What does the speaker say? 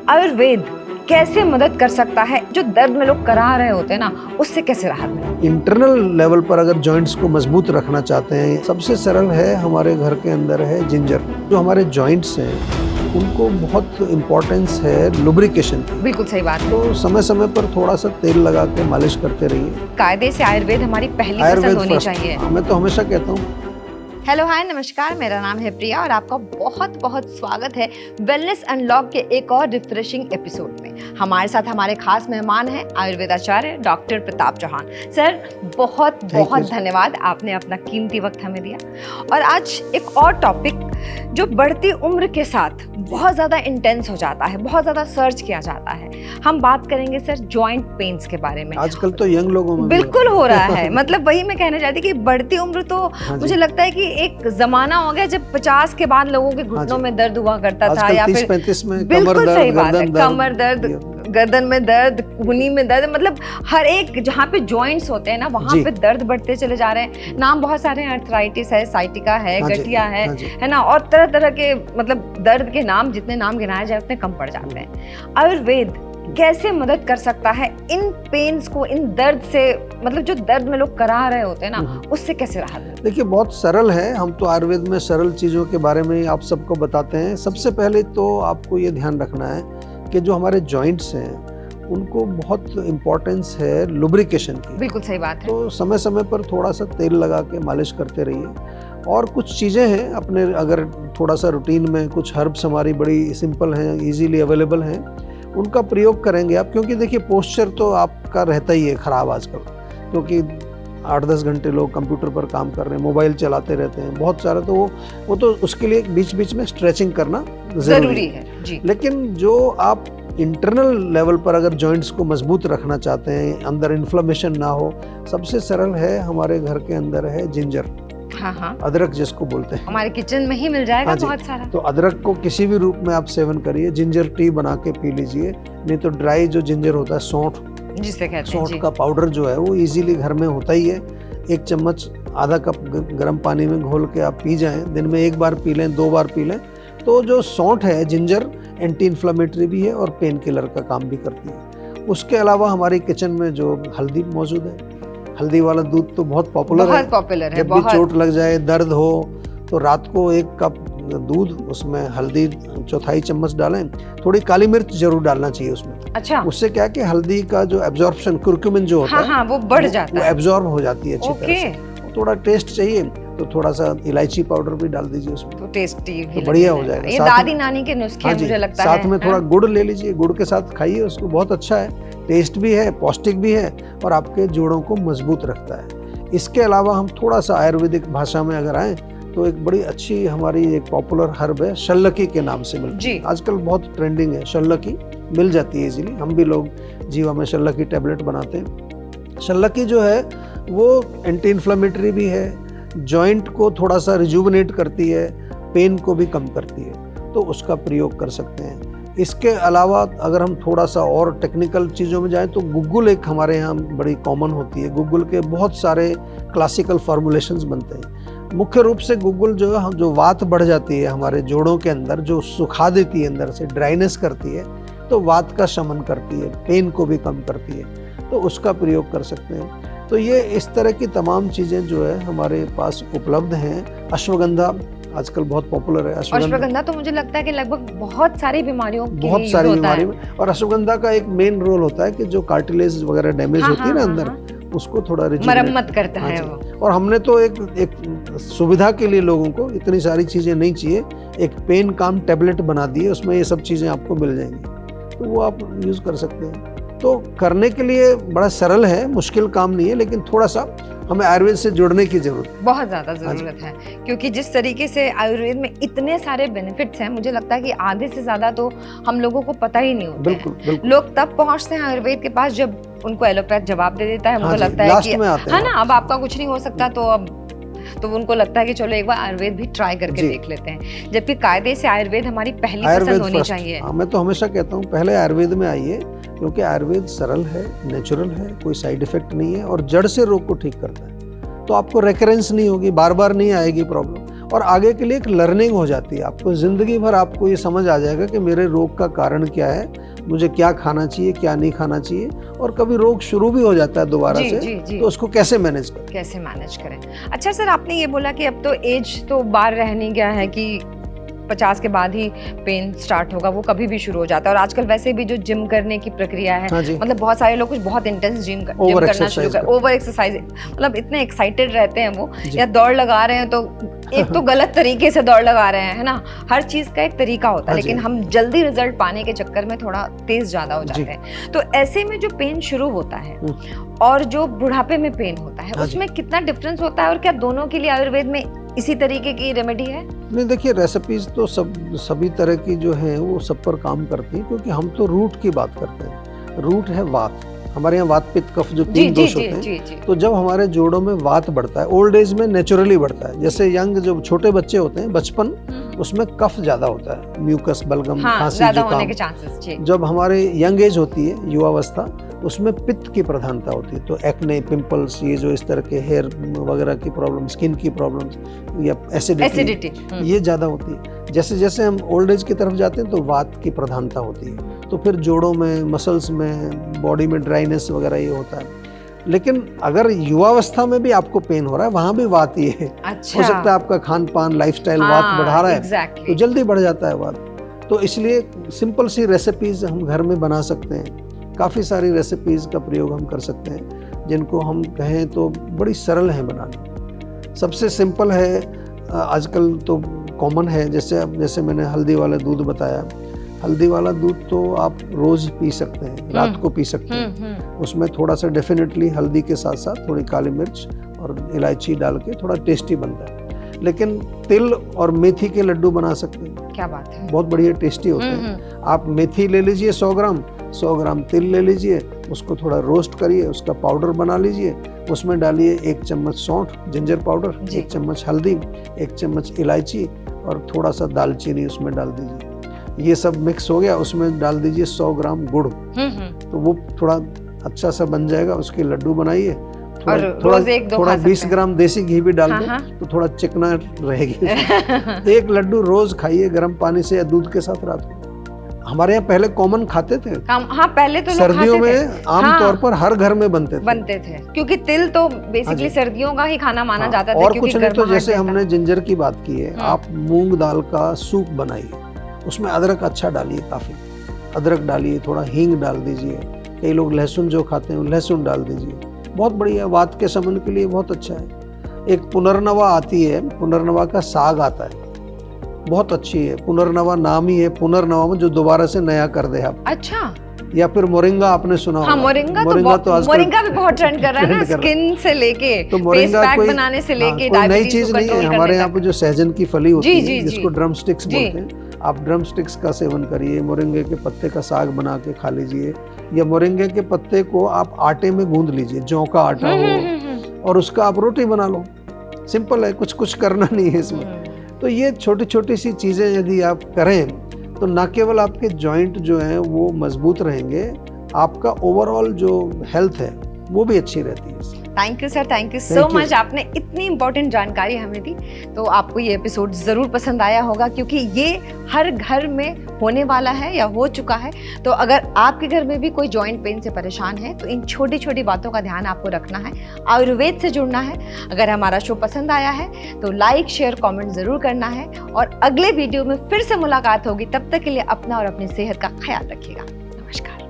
आयुर्वेद कैसे मदद कर सकता है? जो दर्द में लोग करा रहे होते हैं ना, उससे कैसे राहत मिले? इंटरनल लेवल पर अगर जॉइंट्स को मजबूत रखना चाहते हैं, सबसे सरल है, हमारे घर के अंदर है जिंजर। जो हमारे जॉइंट्स हैं उनको बहुत इम्पोर्टेंस है लुब्रिकेशन की। बिल्कुल सही बात है। तो समय समय पर थोड़ा सा तेल लगा के मालिश करते रहिए। कायदे से आयुर्वेद हमारी पहली पसंद होनी चाहिए। मैं तो हमेशा कहता हूँ। हेलो हाय नमस्कार, मेरा नाम है प्रिया और आपका बहुत बहुत स्वागत है वेलनेस अनलॉक के एक और रिफ्रेशिंग एपिसोड में। हमारे साथ हमारे खास मेहमान हैं आयुर्वेदाचार्य डॉक्टर प्रताप चौहान। सर बहुत बहुत धन्यवाद, आपने अपना कीमती वक्त हमें दिया। और आज एक और टॉपिक जो बढ़ती उम्र के साथ बहुत ज़्यादा इंटेंस हो जाता है, बहुत ज़्यादा सर्च किया जाता है। हम बात करेंगे सर जॉइंट पेन्स के बारे में। आजकल तो यंग लोगों में बिल्कुल हो रहा है। मतलब वही मैं कहना चाहती कि बढ़ती उम्र तो मुझे लगता है कि एक जमाना हो गया जब 50 के बाद लोगों के घुटनों में दर्द हुआ करता था, या फिर 30-35 में बिल्कुल सही बात है, कमर दर्द, गर्दन में दर्द, कूहनी में दर्द, मतलब हर एक जहाँ पे जॉइंट्स होते हैं ना वहाँ पे दर्द बढ़ते चले जा रहे हैं। नाम बहुत सारे हैं, अर्थराइटिस है, साइटिका है, गठिया है ना, और तरह तरह के मतलब दर्द के नाम, जितने नाम गिनाए जाए उतने कम पड़ जाते हैं। आयुर्वेद कैसे मदद कर सकता है इन पेन्स को, इन दर्द से, मतलब जो दर्द में लोग करा रहे होते हैं ना, उससे कैसे राहत मिले? देखिए बहुत सरल है। हम तो आयुर्वेद में सरल चीज़ों के बारे में आप सबको बताते हैं। सबसे पहले तो आपको ये ध्यान रखना है कि जो हमारे जॉइंट्स हैं उनको बहुत इम्पोर्टेंस है लुब्रिकेशन की। बिल्कुल सही बात है। तो समय समय पर थोड़ा सा तेल लगा के मालिश करते रहिए। और कुछ चीज़ें हैं अपने, अगर थोड़ा सा रूटीन में कुछ हर्ब्स हमारी बड़ी सिंपल हैं, इजीली अवेलेबल हैं, उनका प्रयोग करेंगे आप। क्योंकि देखिए पोस्चर तो आपका रहता ही है ख़राब आजकल, क्योंकि 8-10 घंटे लोग कंप्यूटर पर काम कर रहे हैं, मोबाइल चलाते रहते हैं बहुत सारा। तो वो तो उसके लिए बीच बीच में स्ट्रेचिंग करना ज़रूरी है जी। लेकिन जो आप इंटरनल लेवल पर अगर जॉइंट्स को मजबूत रखना चाहते हैं, अंदर इन्फ्लेमेशन ना हो, सबसे सरल है, हमारे घर के अंदर है जिंजर। हाँ। अदरक जिसको बोलते हैं, हमारे किचन में ही मिल जाएगा बहुत सारा। तो अदरक को किसी भी रूप में आप सेवन करिए, जिंजर टी बना के पी लीजिए। नहीं तो ड्राई जो जिंजर होता है, सौंठ जिसे कहते हैं, सौंठ का पाउडर जो है वो इजीली घर में होता ही है। 1 चम्मच आधा कप गर्म पानी में घोल के आप पी जाएं। दिन में 1 बार पी लें, 2 बार पी लें। तो जो सौंठ है, जिंजर, एंटी इन्फ्लेमेटरी भी है और पेन किलर का काम भी करती है। उसके अलावा हमारी किचन में जो हल्दी मौजूद है, हल्दी वाला दूध तो बहुत पॉपुलर है। जब भी चोट लग जाए, दर्द हो, तो रात को 1 कप दूध, उसमें हल्दी 1/4 चम्मच डालें। थोड़ी काली मिर्च जरूर डालना चाहिए उसमें। अच्छा। उससे क्या है कि हल्दी का जो एब्जॉर्प्शन, कुर्कुमिन जो होता है वो बढ़ जाता है, वो एब्जॉर्ब हो जाती है अच्छी तरह से। थोड़ा टेस्ट चाहिए तो थोड़ा सा इलायची पाउडर भी डाल दीजिए उसमें, तो टेस्टी भी तो बढ़िया हो जाएगा। ये दादी नानी के नुस्खे मुझे लगता है। साथ में थोड़ा गुड़ ले लीजिए, गुड़ के साथ खाइए उसको, बहुत अच्छा है, टेस्ट भी है, पौष्टिक भी है और आपके जोड़ों को मजबूत रखता है। इसके अलावा हम थोड़ा सा आयुर्वेदिक भाषा में अगर आए तो एक बड़ी अच्छी हमारी एक पॉपुलर हर्ब है, शल्लकी के नाम से मिलती है। आजकल बहुत ट्रेंडिंग है, शल्लकी मिल जाती है इजीली। हम भी लोग जीवा में शल्लकी टैबलेट बनाते हैं। शल्लकी जो है वो एंटी इन्फ्लेमेटरी भी है, जॉइंट को थोड़ा सा रिजुवनेट करती है, पेन को भी कम करती है, तो उसका प्रयोग कर सकते हैं। इसके अलावा अगर हम थोड़ा सा और टेक्निकल चीज़ों में जाएं तो गुग्गुल एक हमारे यहाँ बड़ी कॉमन होती है। गुग्गुल के बहुत सारे क्लासिकल फॉर्मुलेशंस बनते हैं। मुख्य रूप से गुग्गुल जो है, जो वात बढ़ जाती है हमारे जोड़ों के अंदर, जो सुखा देती है अंदर से, ड्राइनेस करती है, तो वात का शमन करती है, पेन को भी कम करती है, तो उसका प्रयोग कर सकते हैं। तो ये इस तरह की तमाम चीज़ें जो है हमारे पास उपलब्ध हैं। अश्वगंधा आजकल बहुत पॉपुलर है। अश्वगंधा तो मुझे लगता है कि लगभग बहुत सारी बीमारियों बहुत सारी बीमारी में, और अश्वगंधा का एक मेन रोल होता है कि जो कार्टिलेज वगैरह डैमेज होती है ना अंदर, उसको थोड़ा मरम्मत करता है वो। और हमने तो एक सुविधा के लिए लोगों को इतनी सारी चीजें नहीं चाहिए, एक पेन काम टैबलेट बना दिए, उसमें ये सब चीजें आपको मिल जाएंगी, तो वो आप यूज कर सकते हैं। तो करने के लिए बड़ा सरल है, मुश्किल काम नहीं है, लेकिन थोड़ा सा हमें आयुर्वेद से जुड़ने की जरूरत, बहुत ज्यादा जरूरत है। क्योंकि जिस तरीके से आयुर्वेद में इतने सारे बेनिफिट्स हैं, मुझे लगता है कि आधे से ज्यादा तो हम लोगों को पता ही नहीं होता। बिल्कुल। लोग तब पहुंचते हैं आयुर्वेद के पास जब उनको एलोपैथ जवाब दे देता है। उनको लगता है कि है ना, अब आपका कुछ नहीं हो सकता, तो उनको लगता है कि चलो एक बार आयुर्वेद भी ट्राई करके देख लेते हैं। जबकि कायदे से आयुर्वेद हमारी पहली पसंद होनी चाहिए। मैं तो हमेशा कहता हूँ पहले आयुर्वेद में आइए, क्योंकि आयुर्वेद सरल है, नेचुरल है, कोई साइड इफेक्ट नहीं है और जड़ से रोग को ठीक करता है। तो आपको रेकरेंस नहीं होगी, बार बार नहीं आएगी प्रॉब्लम। और आगे के लिए एक लर्निंग हो जाती है। आपको ज़िंदगी भर आपको ये समझ आ जाएगा कि मेरे रोग का कारण क्या है, मुझे क्या खाना चाहिए, क्या नहीं खाना चाहिए, और कभी रोग शुरू भी हो जाता है दोबारा से, तो उसको कैसे मैनेज करें। अच्छा सर, आपने ये बोला कि अब तो एज तो बाहर रह नहीं गया है कि 50 के बाद ही पेन स्टार्ट होगा, वो कभी भी शुरू हो जाता है। और आजकल वैसे भी जो जिम करने की प्रक्रिया है, मतलब बहुत सारे लोग कुछ बहुत इंटेंस जिम करना शुरू कर, ओवर एक्सरसाइज, मतलब इतने एक्साइटेड रहते हैं वो, या दौड़ लगा रहे हैं तो एक तो गलत तरीके से दौड़ लगा रहे हैं, है ना। हर चीज का एक तरीका होता है, लेकिन हम जल्दी रिजल्ट पाने के चक्कर में थोड़ा तेज ज्यादा हो जाते हैं। तो ऐसे में जो पेन शुरू होता है और जो बुढ़ापे में पेन होता है, उसमें कितना डिफरेंस होता है, और क्या दोनों के लिए आयुर्वेद में इसी तरीके की रेमेडी है? नहीं, देखिए रेसिपीज तो सभी तरह की जो है वो सब पर काम करती हैं, क्योंकि हम तो रूट की बात करते हैं। रूट है वात, हमारे यहाँ वात पित्त कफ जो 3 दोष होते हैं। तो जब हमारे जोड़ों में वात बढ़ता है, ओल्ड एज में नेचुरली बढ़ता है, जैसे यंग जो छोटे बच्चे होते हैं बचपन, उसमें कफ ज्यादा होता है, म्यूकस, बलगम, खांसी, जुकाम। जब हमारे यंग एज होती है, युवावस्था, उसमें पित्त की प्रधानता होती है। तो एक्ने, पिंपल्स, ये जो इस तरह के हेयर वगैरह की प्रॉब्लम, स्किन की प्रॉब्लम्स या एसिडिटी ये ज़्यादा होती है। जैसे जैसे हम ओल्ड एज की तरफ जाते हैं तो वात की प्रधानता होती है, तो फिर जोड़ों में, मसल्स में, बॉडी में ड्राइनेस वगैरह ये होता है। लेकिन अगर युवावस्था में भी आपको पेन हो रहा है, वहाँ भी वात ही है। अच्छा। हो सकता है आपका खान पान, लाइफस्टाइल वात बढ़ा रहा है, तो जल्दी बढ़ जाता है वात। तो इसलिए सिंपल सी रेसिपीज हम घर में बना सकते हैं। काफ़ी सारी रेसिपीज़ का प्रयोग हम कर सकते हैं, जिनको हम कहें तो बड़ी सरल हैं बनानी। सबसे सिंपल है, आजकल तो कॉमन है, जैसे मैंने हल्दी वाला दूध बताया। हल्दी वाला दूध तो आप रोज़ पी सकते हैं, रात को पी सकते हैं। उसमें थोड़ा सा डेफिनेटली हल्दी के साथ साथ थोड़ी काली मिर्च और इलायची डाल के थोड़ा टेस्टी बनता है। लेकिन तिल और मेथी के लड्डू बना सकते हैं। क्या बात है, बहुत बढ़िया टेस्टी होते हैं। आप मेथी ले लीजिए 100 ग्राम तिल ले लीजिए, उसको थोड़ा रोस्ट करिए, उसका पाउडर बना लीजिए, उसमें डालिए 1 चम्मच सौंठ, जिंजर पाउडर, 1 चम्मच हल्दी, 1 चम्मच इलायची और थोड़ा सा दालचीनी उसमें डाल दीजिए। ये सब मिक्स हो गया, उसमें डाल दीजिए 100 ग्राम गुड़, तो वो थोड़ा अच्छा सा बन जाएगा। उसके लड्डू बनाइए, थोड़ा 20 ग्राम देसी घी भी डाल दें तो थोड़ा चिकना रहेगी। एक लड्डू रोज खाइए गर्म पानी से या दूध के साथ रात को। हमारे यहाँ पहले कॉमन खाते थे। हाँ, पहले तो सर्दियों में आमतौर पर हर घर में बनते थे, क्योंकि तिल तो बेसिकली सर्दियों का ही खाना माना जाता था। और कुछ नहीं तो जैसे हमने जिंजर की बात की है, आप मूंग दाल का सूप बनाइए, उसमें अदरक अच्छा डालिए, काफी अदरक डालिए, थोड़ा हींग डाल दीजिए। कई लोग लहसुन जो खाते हैं लहसुन डाल दीजिए, बहुत बढ़िया, वात के शमन के लिए बहुत अच्छा है। एक पुनर्नवा आती है, पुनर्नवा का साग आता है, बहुत अच्छी है। पुनर्नवा नाम ही है पुनर्नवा में, जो दोबारा से नया कर दे आप। अच्छा। या फिर मोरिंगा आपने सुना होगा। मोरिंगा भी बहुत ट्रेंड कर रहा है ना, स्किन से लेके तो फेस पैक बनाने से लेके नई चीज नहीं है। हमारे यहाँ पे जो सहजन की फली होती है, जिसको ड्रम स्टिक्स बोलते हैं, आप ड्रम स्टिक्स का सेवन करिए। मोरिंगे के पत्ते का साग बना के खा लीजिए, या मोरिंगे के पत्ते को आप आटे में गूंद लीजिए, जौ का आटा हो, और उसका आप रोटी बना लो। सिंपल है, कुछ करना नहीं है इसमें। तो ये छोटी छोटी सी चीज़ें यदि आप करें तो न केवल आपके जॉइंट जो हैं वो मजबूत रहेंगे, आपका ओवरऑल जो हेल्थ है वो भी अच्छी रहती है। Thank you sir, thank you so much, आपने इतनी इंपॉर्टेंट जानकारी हमें दी। तो आपको ये एपिसोड ज़रूर पसंद आया होगा, क्योंकि ये हर घर में होने वाला है या हो चुका है। तो अगर आपके घर में भी कोई जॉइंट पेन से परेशान है तो इन छोटी छोटी बातों का ध्यान आपको रखना है, आयुर्वेद से जुड़ना है। अगर हमारा शो पसंद आया है तो लाइक, शेयर, कॉमेंट ज़रूर करना है, और अगले वीडियो में फिर से मुलाकात होगी। तब तक के लिए अपना और अपनी सेहत का ख्याल रखिएगा। नमस्कार।